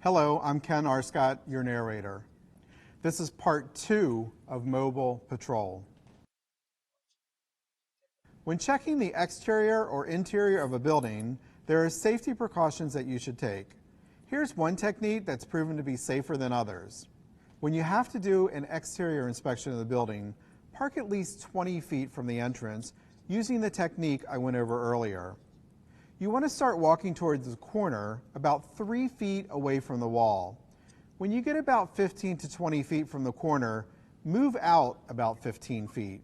Hello, I'm Ken Arscott, your narrator. This is part 2 of Mobile Patrol. When checking the exterior or interior of a building, there are safety precautions that you should take. Here's one technique that's proven to be safer than others. When you have to do an exterior inspection of the building, park at least 20 feet from the entrance using the technique I went over earlier. You want to start walking towards the corner about 3 feet away from the wall. When you get about 15 to 20 feet from the corner, move out about 15 feet.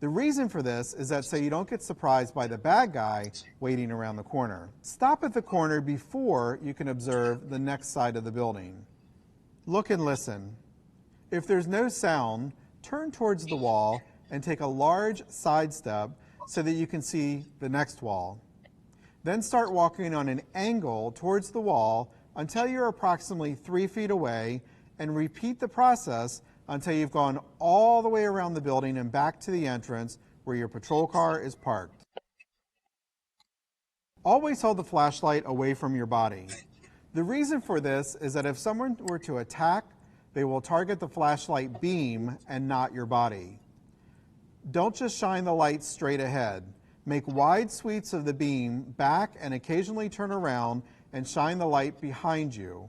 The reason for this is that so you don't get surprised by the bad guy waiting around the corner. Stop at the corner before you can observe the next side of the building. Look and listen. If there's no sound, turn towards the wall and take a large side step so that you can see the next wall. Then start walking on an angle towards the wall until you're approximately 3 feet away, and repeat the process until you've gone all the way around the building and back to the entrance where your patrol car is parked. Always hold the flashlight away from your body. The reason for this is that if someone were to attack, they will target the flashlight beam and not your body. Don't just shine the light straight ahead. Make wide sweeps of the beam back and occasionally turn around and shine the light behind you.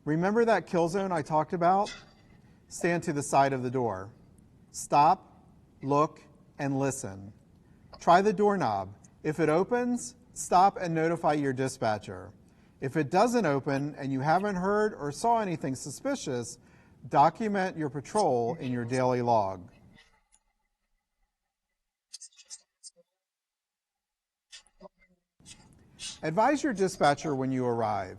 Remember that kill zone I talked about? Stand to the side of the door. Stop, look, and listen. Try the doorknob. If it opens, stop and notify your dispatcher. If it doesn't open and you haven't heard or saw anything suspicious, document your patrol in your daily log. Advise your dispatcher when you arrive.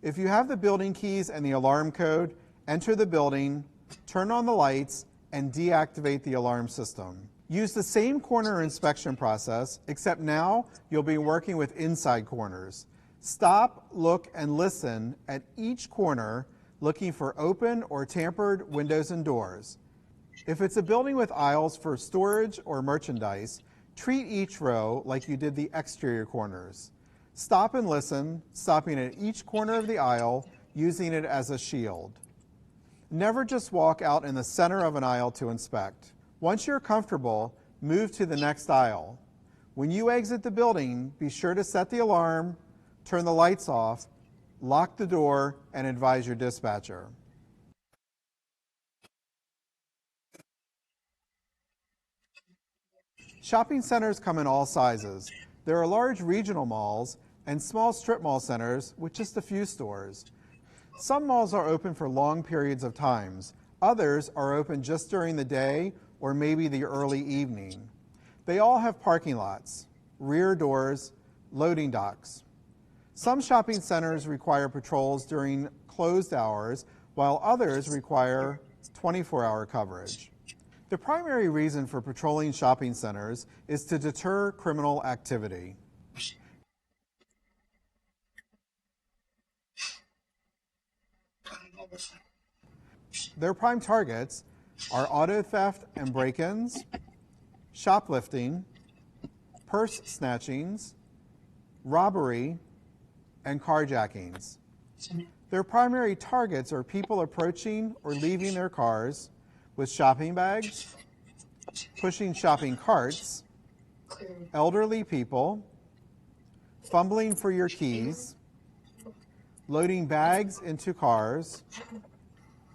If you have the building keys and the alarm code, enter the building, turn on the lights, and deactivate the alarm system. Use the same corner inspection process, except now you'll be working with inside corners. Stop, look, and listen at each corner, looking for open or tampered windows and doors. If it's a building with aisles for storage or merchandise, treat each row like you did the exterior corners. Stop and listen, stopping at each corner of the aisle, using it as a shield. Never just walk out in the center of an aisle to inspect. Once you're comfortable, move to the next aisle. When you exit the building, be sure to set the alarm, turn the lights off, lock the door, and advise your dispatcher. Shopping centers come in all sizes. There are large regional malls and small strip mall centers with just a few stores. Some malls are open for long periods of times. Others are open just during the day or maybe the early evening. They all have parking lots, rear doors, loading docks. Some shopping centers require patrols during closed hours, while others require 24-hour coverage. The primary reason for patrolling shopping centers is to deter criminal activity. Their prime targets are auto theft and break-ins, shoplifting, purse snatchings, robbery, and carjackings. Their primary targets are people approaching or leaving their cars with shopping bags, pushing shopping carts, elderly people, fumbling for your keys, loading bags into cars,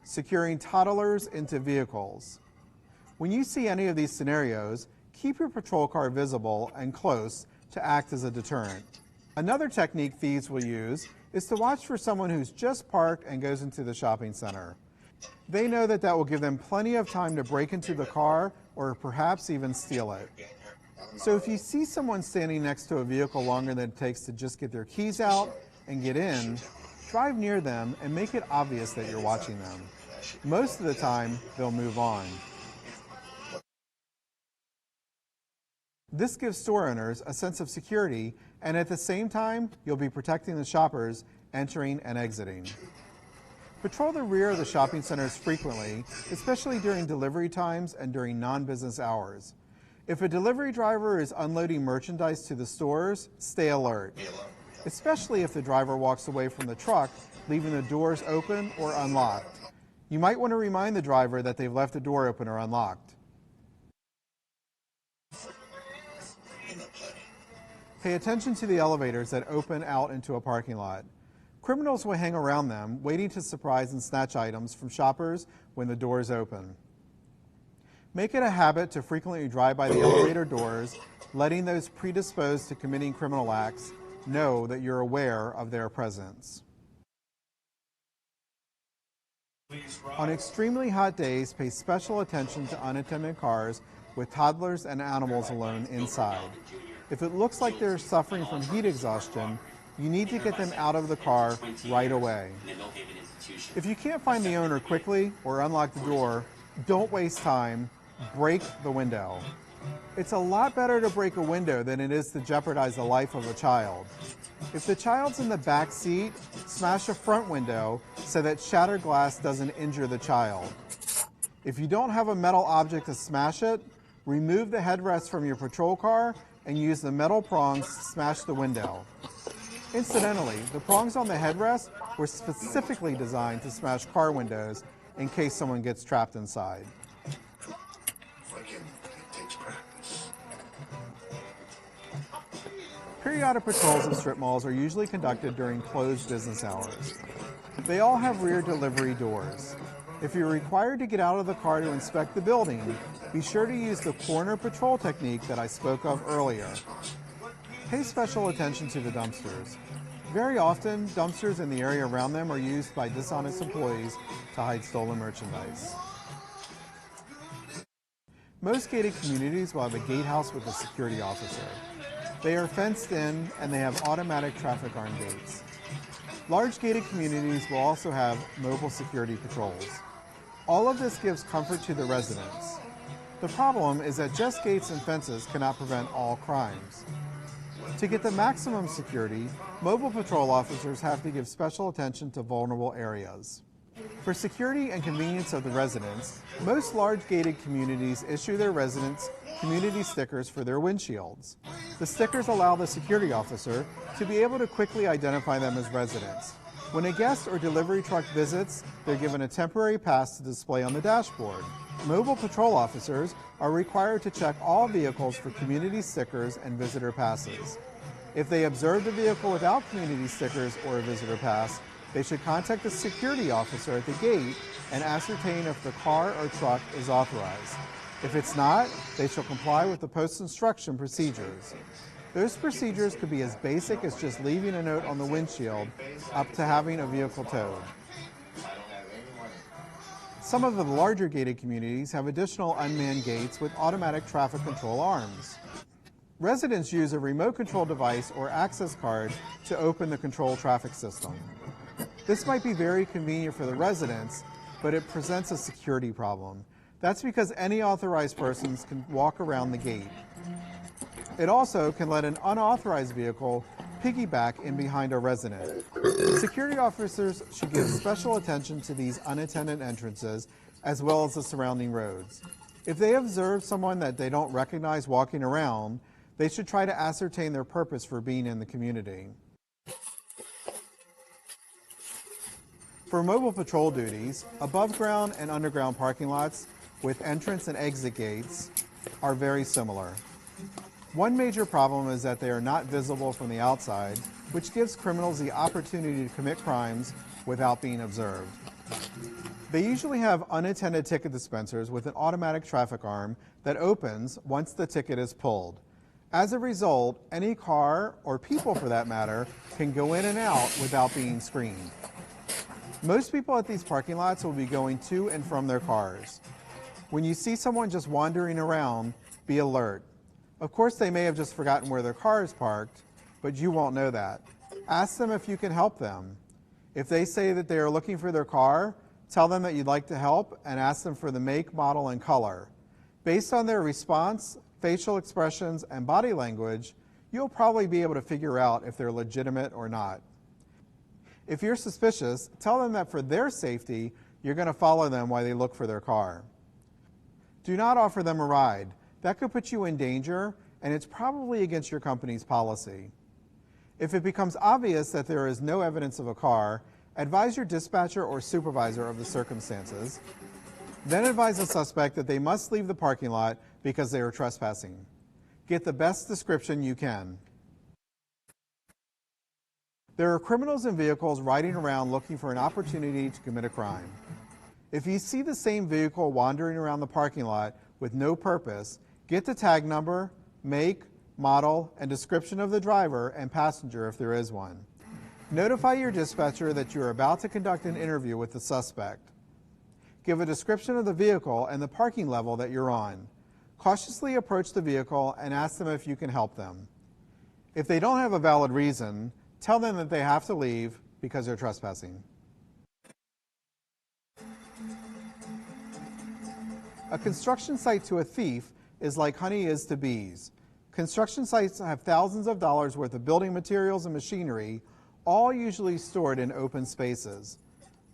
securing toddlers into vehicles. When you see any of these scenarios, keep your patrol car visible and close to act as a deterrent. Another technique thieves will use is to watch for someone who's just parked and goes into the shopping center. They know that will give them plenty of time to break into the car or perhaps even steal it. So if you see someone standing next to a vehicle longer than it takes to just get their keys out and get in, drive near them and make it obvious that you're watching them. Most of the time, they'll move on. This gives store owners a sense of security, and at the same time, you'll be protecting the shoppers entering and exiting. Patrol the rear of the shopping centers frequently, especially during delivery times and during non-business hours. If a delivery driver is unloading merchandise to the stores, stay alert, especially if the driver walks away from the truck, leaving the doors open or unlocked. You might want to remind the driver that they've left the door open or unlocked. Pay attention to the elevators that open out into a parking lot. Criminals will hang around them, waiting to surprise and snatch items from shoppers when the doors open. Make it a habit to frequently drive by the elevator doors, letting those predisposed to committing criminal acts know that you're aware of their presence. On extremely hot days, pay special attention to unattended cars with toddlers and animals alone inside. If it looks like they're suffering from heat exhaustion, you need to get them out of the car right away. If you can't find the owner quickly or unlock the door, don't waste time. Break the window. It's a lot better to break a window than it is to jeopardize the life of a child. If the child's in the back seat, smash a front window so that shattered glass doesn't injure the child. If you don't have a metal object to smash it, remove the headrest from your patrol car and use the metal prongs to smash the window. Incidentally, the prongs on the headrest were specifically designed to smash car windows in case someone gets trapped inside. Periodic patrols of strip malls are usually conducted during closed business hours. They all have rear delivery doors. If you're required to get out of the car to inspect the building, be sure to use the corner patrol technique that I spoke of earlier. Pay special attention to the dumpsters. Very often, dumpsters and the area around them are used by dishonest employees to hide stolen merchandise. Most gated communities will have a gatehouse with a security officer. They are fenced in and they have automatic traffic arm gates. Large gated communities will also have mobile security patrols. All of this gives comfort to the residents. The problem is that just gates and fences cannot prevent all crimes. To get the maximum security, mobile patrol officers have to give special attention to vulnerable areas. For security and convenience of the residents, most large gated communities issue their residents community stickers for their windshields. The stickers allow the security officer to be able to quickly identify them as residents. When a guest or delivery truck visits, they're given a temporary pass to display on the dashboard. Mobile patrol officers are required to check all vehicles for community stickers and visitor passes. If they observe the vehicle without community stickers or a visitor pass, they should contact the security officer at the gate and ascertain if the car or truck is authorized. If it's not, they shall comply with the post's instruction procedures. Those procedures could be as basic as just leaving a note on the windshield up to having a vehicle towed. Some of the larger gated communities have additional unmanned gates with automatic traffic control arms. Residents use a remote control device or access card to open the control traffic system. This might be very convenient for the residents, but it presents a security problem. That's because any authorized persons can walk around the gate. It also can let an unauthorized vehicle piggyback in behind a resident. Security officers should give special attention to these unattended entrances as well as the surrounding roads. If they observe someone that they don't recognize walking around, they should try to ascertain their purpose for being in the community. For mobile patrol duties, above ground and underground parking lots with entrance and exit gates are very similar. One major problem is that they are not visible from the outside, which gives criminals the opportunity to commit crimes without being observed. They usually have unattended ticket dispensers with an automatic traffic arm that opens once the ticket is pulled. As a result, any car, or people for that matter, can go in and out without being screened. Most people at these parking lots will be going to and from their cars. When you see someone just wandering around, be alert. Of course, they may have just forgotten where their car is parked, but you won't know that. Ask them if you can help them. If they say that they are looking for their car, tell them that you'd like to help and ask them for the make, model, and color. Based on their response, facial expressions, and body language, you'll probably be able to figure out if they're legitimate or not. If you're suspicious, tell them that for their safety, you're going to follow them while they look for their car. Do not offer them a ride. That could put you in danger, and it's probably against your company's policy. If it becomes obvious that there is no evidence of a car, advise your dispatcher or supervisor of the circumstances. Then advise the suspect that they must leave the parking lot because they are trespassing. Get the best description you can. There are criminals in vehicles riding around looking for an opportunity to commit a crime. If you see the same vehicle wandering around the parking lot with no purpose, get the tag number, make, model, and description of the driver and passenger if there is one. Notify your dispatcher that you are about to conduct an interview with the suspect. Give a description of the vehicle and the parking level that you're on. Cautiously approach the vehicle and ask them if you can help them. If they don't have a valid reason, tell them that they have to leave because they're trespassing. A construction site to a thief is like honey is to bees. Construction sites have thousands of dollars worth of building materials and machinery, all usually stored in open spaces.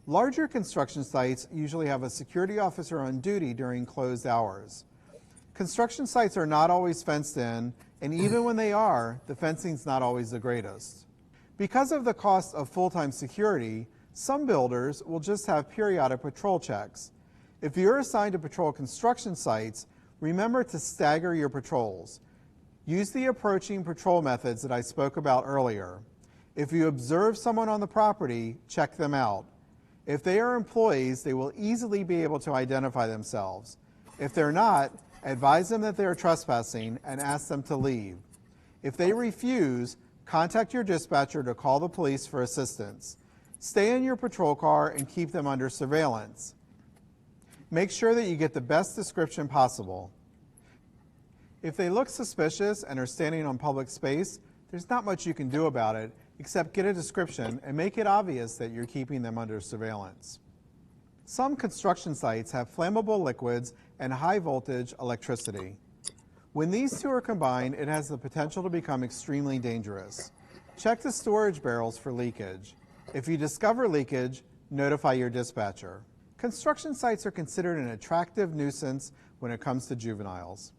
Larger construction sites usually have a security officer on duty during closed hours. Construction sites are not always fenced in, and even when they are, the fencing's not always the greatest. Because of the cost of full-time security, some builders will just have periodic patrol checks. If you're assigned to patrol construction sites, remember to stagger your patrols. Use the approaching patrol methods that I spoke about earlier. If you observe someone on the property, check them out. If they are employees, they will easily be able to identify themselves. If they're not, advise them that they are trespassing and ask them to leave. If they refuse, contact your dispatcher to call the police for assistance. Stay in your patrol car and keep them under surveillance. Make sure that you get the best description possible. If they look suspicious and are standing on public space, there's not much you can do about it except get a description and make it obvious that you're keeping them under surveillance. Some construction sites have flammable liquids and high voltage electricity. When these two are combined, it has the potential to become extremely dangerous. Check the storage barrels for leakage. If you discover leakage, notify your dispatcher. Construction sites are considered an attractive nuisance when it comes to juveniles.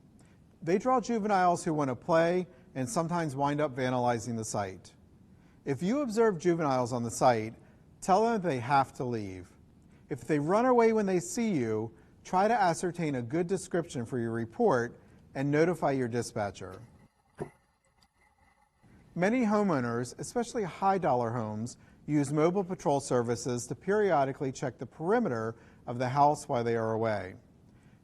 They draw juveniles who want to play and sometimes wind up vandalizing the site. If you observe juveniles on the site, tell them they have to leave. If they run away when they see you, try to ascertain a good description for your report and notify your dispatcher. Many homeowners, especially high-dollar homes, use mobile patrol services to periodically check the perimeter of the house while they are away.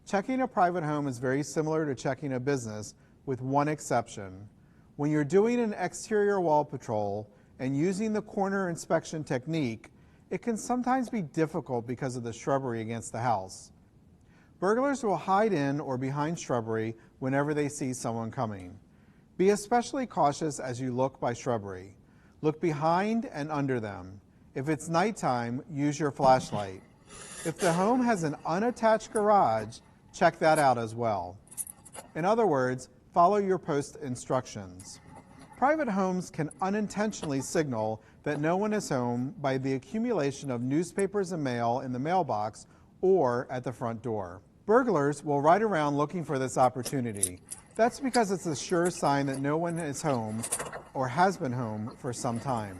Checking a private home is very similar to checking a business, with one exception. When you're doing an exterior wall patrol and using the corner inspection technique, it can sometimes be difficult because of the shrubbery against the house. Burglars will hide in or behind shrubbery whenever they see someone coming. Be especially cautious as you look by shrubbery. Look behind and under them. If it's nighttime, use your flashlight. If the home has an unattached garage, check that out as well. In other words, follow your post instructions. Private homes can unintentionally signal that no one is home by the accumulation of newspapers and mail in the mailbox or at the front door. Burglars will ride around looking for this opportunity. That's because it's a sure sign that no one is home or has been home for some time.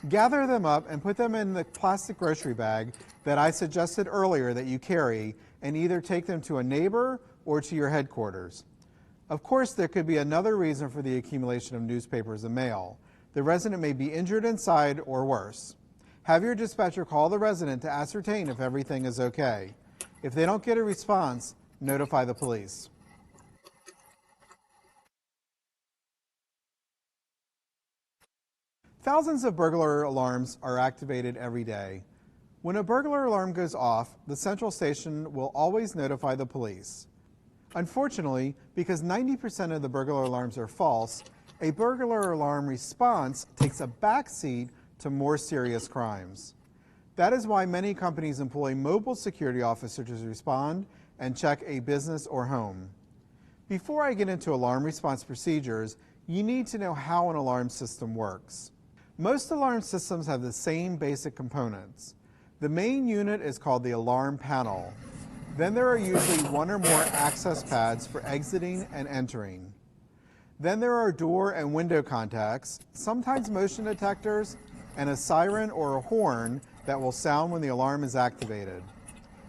Gather them up and put them in the plastic grocery bag that I suggested earlier that you carry, and either take them to a neighbor or to your headquarters. Of course, there could be another reason for the accumulation of newspapers and mail. The resident may be injured inside or worse. Have your dispatcher call the resident to ascertain if everything is okay. If they don't get a response, notify the police. Thousands of burglar alarms are activated every day. When a burglar alarm goes off, the central station will always notify the police. Unfortunately, because 90% of the burglar alarms are false, a burglar alarm response takes a backseat to more serious crimes. That is why many companies employ mobile security officers to respond and check a business or home. Before I get into alarm response procedures, you need to know how an alarm system works. Most alarm systems have the same basic components. The main unit is called the alarm panel. Then there are usually one or more access pads for exiting and entering. Then there are door and window contacts, sometimes motion detectors, and a siren or a horn that will sound when the alarm is activated.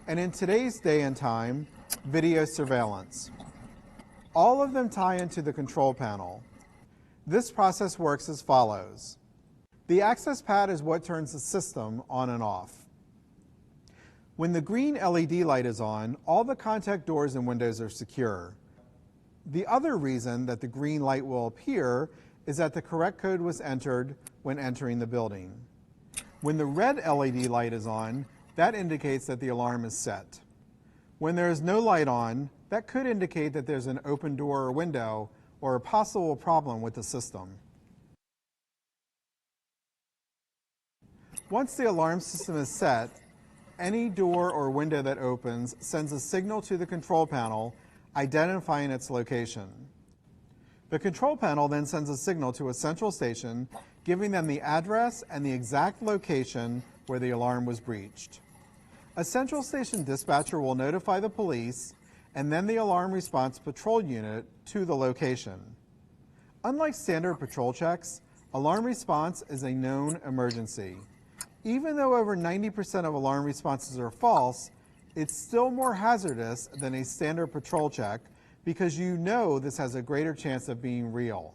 And in today's day and time, video surveillance. All of them tie into the control panel. This process works as follows. The access pad is what turns the system on and off. When the green LED light is on, all the contact doors and windows are secure. The other reason that the green light will appear is that the correct code was entered when entering the building. When the red LED light is on, that indicates that the alarm is set. When there is no light on, that could indicate that there's an open door or window or a possible problem with the system. Once the alarm system is set, any door or window that opens sends a signal to the control panel identifying its location. The control panel then sends a signal to a central station, giving them the address and the exact location where the alarm was breached. A central station dispatcher will notify the police and then the alarm response patrol unit to the location. Unlike standard patrol checks, alarm response is a known emergency. Even though over 90% of alarm responses are false, it's still more hazardous than a standard patrol check because you know this has a greater chance of being real.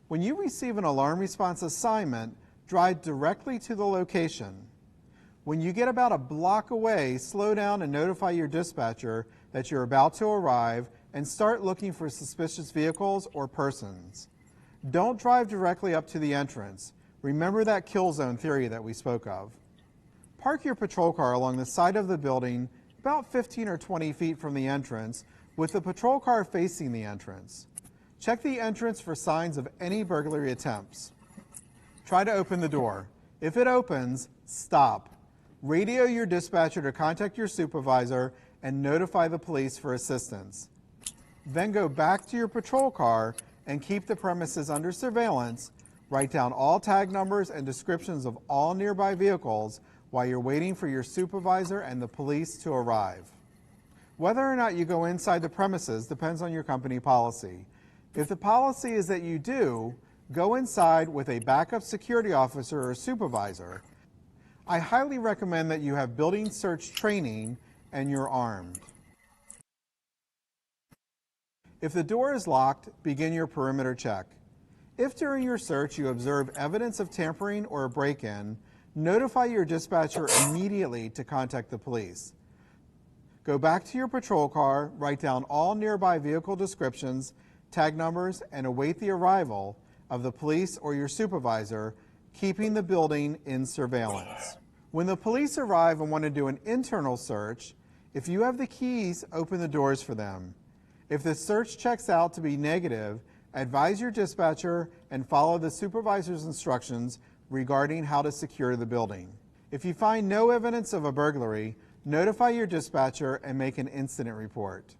When you receive an alarm response assignment, drive directly to the location. When you get about a block away, slow down and notify your dispatcher that you're about to arrive and start looking for suspicious vehicles or persons. Don't drive directly up to the entrance. Remember that kill zone theory that we spoke of. Park your patrol car along the side of the building about 15 or 20 feet from the entrance with the patrol car facing the entrance. Check the entrance for signs of any burglary attempts. Try to open the door. If it opens, stop. Radio your dispatcher to contact your supervisor and notify the police for assistance. Then go back to your patrol car and keep the premises under surveillance. Write down all tag numbers and descriptions of all nearby vehicles while you're waiting for your supervisor and the police to arrive. Whether or not you go inside the premises depends on your company policy. If the policy is that you do, go inside with a backup security officer or supervisor. I highly recommend that you have building search training and you're armed. If the door is locked, begin your perimeter check. If during your search you observe evidence of tampering or a break-in, notify your dispatcher immediately to contact the police. Go back to your patrol car, write down all nearby vehicle descriptions, tag numbers, and await the arrival of the police or your supervisor, keeping the building in surveillance. When the police arrive and want to do an internal search, if you have the keys, open the doors for them. If the search checks out to be negative, advise your dispatcher and follow the supervisor's instructions regarding how to secure the building. If you find no evidence of a burglary, notify your dispatcher and make an incident report.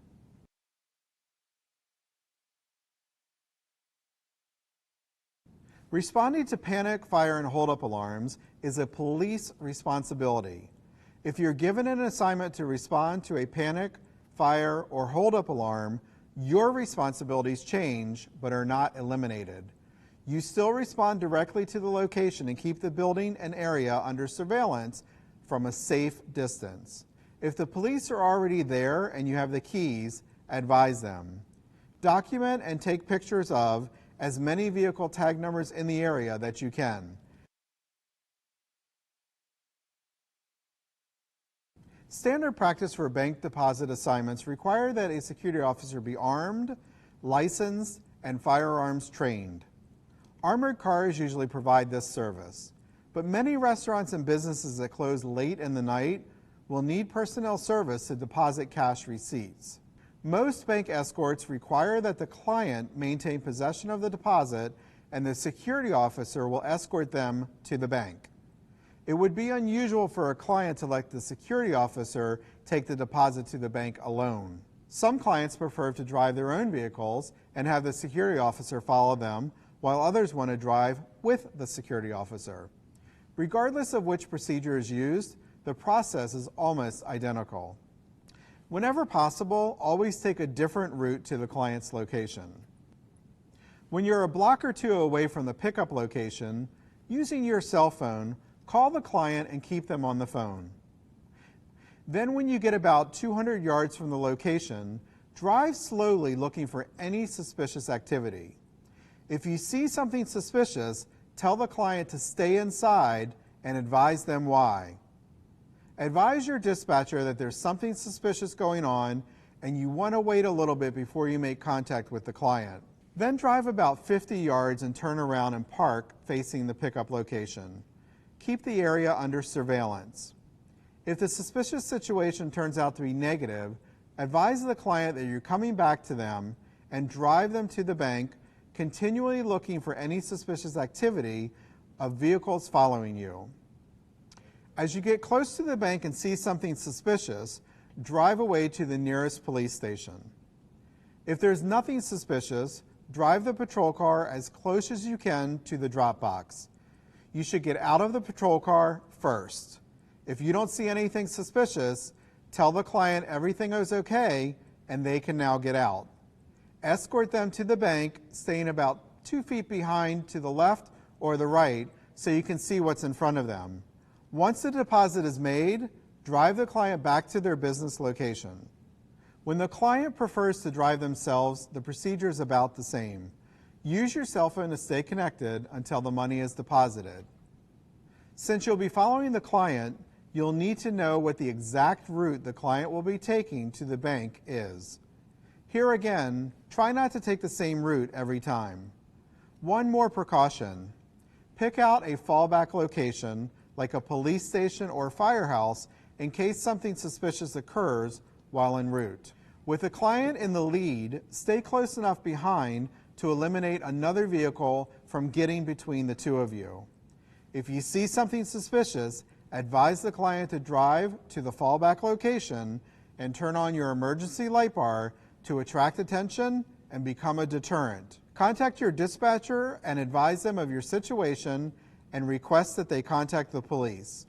Responding to panic, fire, and hold-up alarms is a police responsibility. If you're given an assignment to respond to a panic, fire, or hold-up alarm, your responsibilities change but are not eliminated. You still respond directly to the location and keep the building and area under surveillance from a safe distance. If the police are already there and you have the keys, advise them. Document and take pictures of as many vehicle tag numbers in the area that you can. Standard practice for bank deposit assignments require that a security officer be armed, licensed, and firearms trained. Armored cars usually provide this service, but many restaurants and businesses that close late in the night will need personnel service to deposit cash receipts. Most bank escorts require that the client maintain possession of the deposit and the security officer will escort them to the bank. It would be unusual for a client to let the security officer take the deposit to the bank alone. Some clients prefer to drive their own vehicles and have the security officer follow them, while others want to drive with the security officer. Regardless of which procedure is used, the process is almost identical. Whenever possible, always take a different route to the client's location. When you're a block or two away from the pickup location, using your cell phone, call the client and keep them on the phone. Then when you get about 200 yards from the location, drive slowly looking for any suspicious activity. If you see something suspicious, tell the client to stay inside and advise them why. Advise your dispatcher that there's something suspicious going on and you want to wait a little bit before you make contact with the client. Then drive about 50 yards and turn around and park facing the pickup location. Keep the area under surveillance. If the suspicious situation turns out to be negative, advise the client that you're coming back to them and drive them to the bank, continually looking for any suspicious activity of vehicles following you. As you get close to the bank and see something suspicious, drive away to the nearest police station. If there's nothing suspicious, drive the patrol car as close as you can to the drop box. You should get out of the patrol car first. If you don't see anything suspicious, tell the client everything is okay and they can now get out. Escort them to the bank, staying about 2 feet behind to the left or the right so you can see what's in front of them. Once the deposit is made, drive the client back to their business location. When the client prefers to drive themselves, the procedure is about the same. Use your cell phone to stay connected until the money is deposited. Since you'll be following the client, you'll need to know what the exact route the client will be taking to the bank is. Here again, try not to take the same route every time. One more precaution. Pick out a fallback location like a police station or firehouse in case something suspicious occurs while en route. With the client in the lead, stay close enough behind to eliminate another vehicle from getting between the two of you. If you see something suspicious, advise the client to drive to the fallback location and turn on your emergency light bar to attract attention and become a deterrent. Contact your dispatcher and advise them of your situation and request that they contact the police.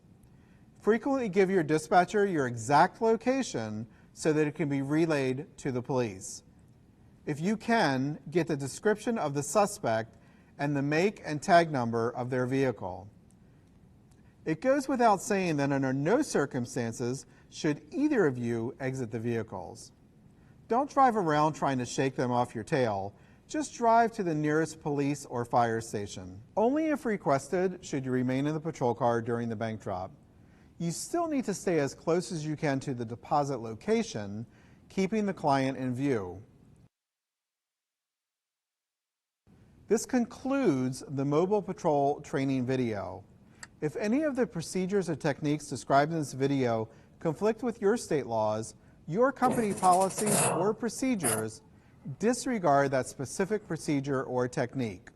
Frequently give your dispatcher your exact location so that it can be relayed to the police. If you can, get the description of the suspect and the make and tag number of their vehicle. It goes without saying that under no circumstances should either of you exit the vehicles. Don't drive around trying to shake them off your tail. Just drive to the nearest police or fire station. Only if requested should you remain in the patrol car during the bank drop. You still need to stay as close as you can to the deposit location, keeping the client in view. This concludes the Mobile Patrol training video. If any of the procedures or techniques described in this video conflict with your state laws, your company policies or procedures, disregard that specific procedure or technique.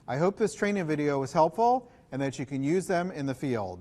I hope this training video was helpful and that you can use them in the field.